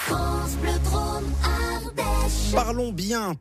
France Bleu Drôme Ardèche.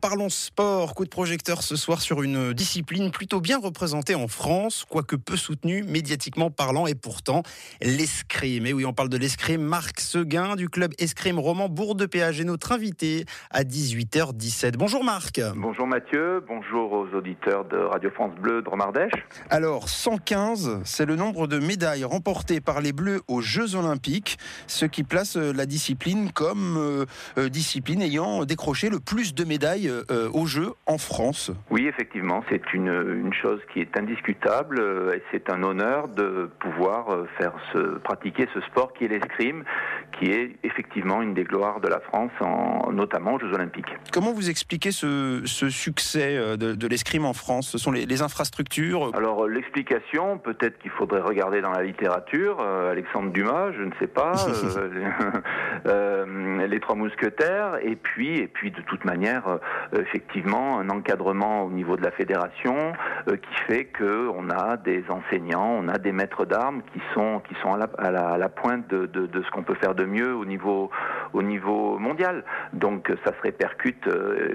Parlons sport. Coup de projecteur ce soir sur une discipline plutôt bien représentée en France, quoique peu soutenue médiatiquement parlant, et pourtant l'escrime. Et oui, on parle de l'escrime. Marc Seguin du club Escrime Roman Bourg-de-Péage est notre invité à 18h17. Bonjour Marc. Bonjour Mathieu, bonjour aux auditeurs de Radio France Bleu Drôme Ardèche. Alors 115, c'est le nombre de médailles remportées par les Bleus aux Jeux Olympiques, ce qui place la discipline comme discipline ayant décroché le plus de médailles aux Jeux en France. Oui, effectivement, c'est une chose qui est indiscutable et c'est un honneur de pouvoir pratiquer ce sport qui est l'escrime, qui est effectivement une des gloires de la France, notamment aux Jeux Olympiques. Comment vous expliquez ce succès de l'escrime en France ? Ce sont les infrastructures ? Alors l'explication, peut-être qu'il faudrait regarder dans la littérature, Alexandre Dumas, je ne sais pas, les Trois Mousquetaires, et puis de toute manière, effectivement, un encadrement au niveau de la fédération qui fait qu'on a des enseignants, on a des maîtres d'armes qui sont à la pointe de ce qu'on peut faire de mieux au niveau mondial. Donc ça se répercute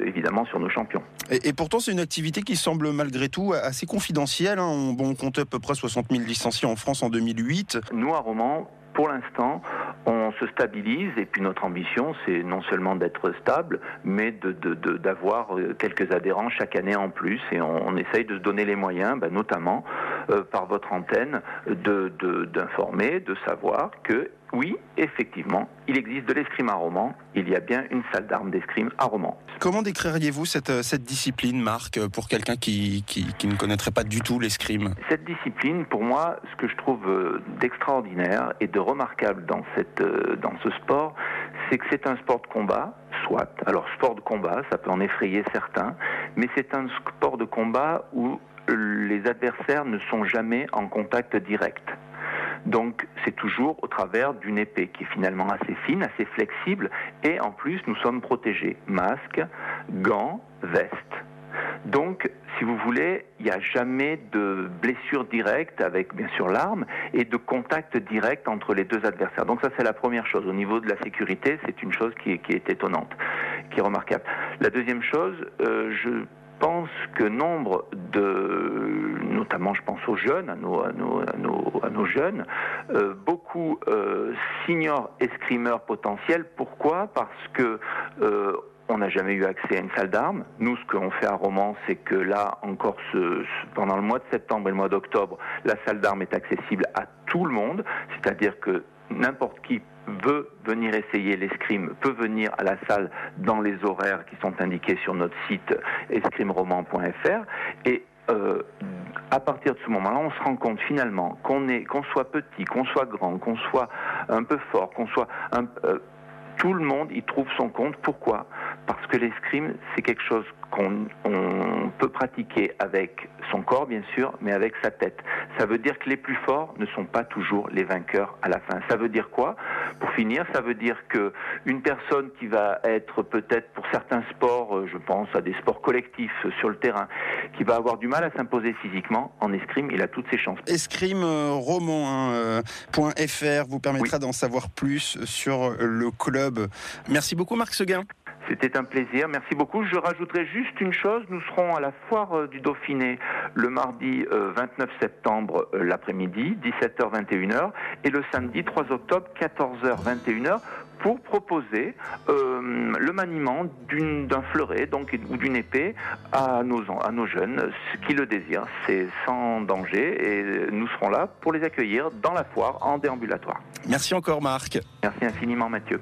évidemment sur nos champions. Et pourtant, c'est une activité qui semble malgré tout assez confidentielle. On comptait à peu près 60 000 licenciés en France en 2008. Nous, à Romans, pour l'instant, on se stabilise et puis notre ambition, c'est non seulement d'être stable, mais d'avoir quelques adhérents chaque année en plus. Et on essaye de se donner les moyens, notamment par votre antenne, d'informer, de savoir que oui, effectivement, il existe de l'escrime à Romans. Il y a bien une salle d'armes d'escrime à Romans. Comment décririez-vous cette discipline, Marc, pour quelqu'un qui ne connaîtrait pas du tout l'escrime ? Cette discipline, pour moi, ce que je trouve d'extraordinaire et de remarquable dans ce sport, c'est que c'est un sport de combat, soit. Alors, sport de combat, ça peut en effrayer certains, mais c'est un sport de combat où les adversaires ne sont jamais en contact direct. Donc c'est toujours au travers d'une épée qui est finalement assez fine, assez flexible, et en plus nous sommes protégés. Masque, gants, veste. Donc, si vous voulez, il n'y a jamais de blessure directe avec, bien sûr, l'arme et de contact direct entre les deux adversaires. Donc ça, c'est la première chose. Au niveau de la sécurité, c'est une chose qui est étonnante, qui est remarquable. La deuxième chose, je pense que nombre notamment je pense aux jeunes, à nos jeunes, beaucoup s'ignorent escrimeurs potentiels. Pourquoi ? Parce que on n'a jamais eu accès à une salle d'armes. Nous, ce qu'on fait à Romans, c'est que là, encore pendant le mois de septembre et le mois d'octobre, la salle d'armes est accessible à tout le monde, c'est-à-dire que n'importe qui veut venir essayer l'escrime, peut venir à la salle dans les horaires qui sont indiqués sur notre site escrimeroman.fr et à partir de ce moment-là, on se rend compte finalement qu'on soit petit, qu'on soit grand, qu'on soit un peu fort, tout le monde y trouve son compte. Pourquoi ? Parce que l'escrime, c'est quelque chose qu'on peut pratiquer avec son corps, bien sûr, mais avec sa tête. Ça veut dire que les plus forts ne sont pas toujours les vainqueurs à la fin. Ça veut dire quoi ? Pour finir, ça veut dire que une personne qui va être peut-être pour certains sports, je pense à des sports collectifs sur le terrain, qui va avoir du mal à s'imposer physiquement, en escrime, il a toutes ses chances. Escrimeroman.fr vous permettra d'en savoir plus sur le club. Merci beaucoup Marc Seguin. C'était un plaisir, merci beaucoup. Je rajouterai juste une chose, nous serons à la foire du Dauphiné le mardi 29 septembre l'après-midi, 17h-21h, et le samedi 3 octobre, 14h-21h, pour proposer le maniement d'un fleuret ou d'une épée à nos jeunes qui le désirent. C'est sans danger et nous serons là pour les accueillir dans la foire en déambulatoire. Merci encore Marc. Merci infiniment Mathieu.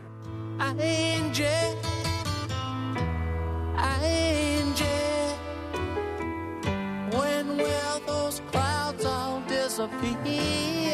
When will those clouds all disappear?